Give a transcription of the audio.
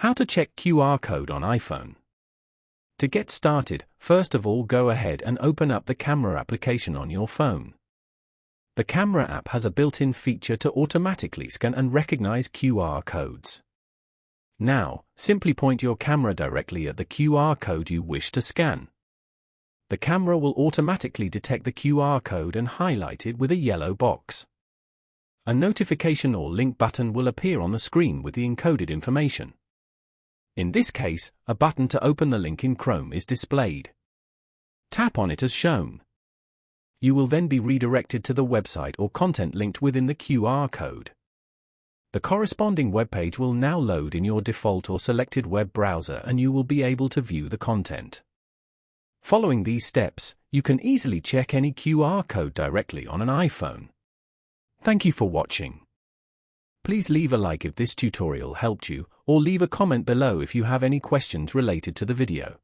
How to check QR code on iPhone. To get started, first of all go ahead and open up the camera application on your phone. The camera app has a built-in feature to automatically scan and recognize QR codes. Now, simply point your camera directly at the QR code you wish to scan. The camera will automatically detect the QR code and highlight it with a yellow box. A notification or link button will appear on the screen with the encoded information. In this case, a button to open the link in Chrome is displayed. Tap on it as shown. You will then be redirected to the website or content linked within the QR code. The corresponding web page will now load in your default or selected web browser and you will be able to view the content. Following these steps, you can easily check any QR code directly on an iPhone. Thank you for watching. Please leave a like if this tutorial helped you, or leave a comment below if you have any questions related to the video.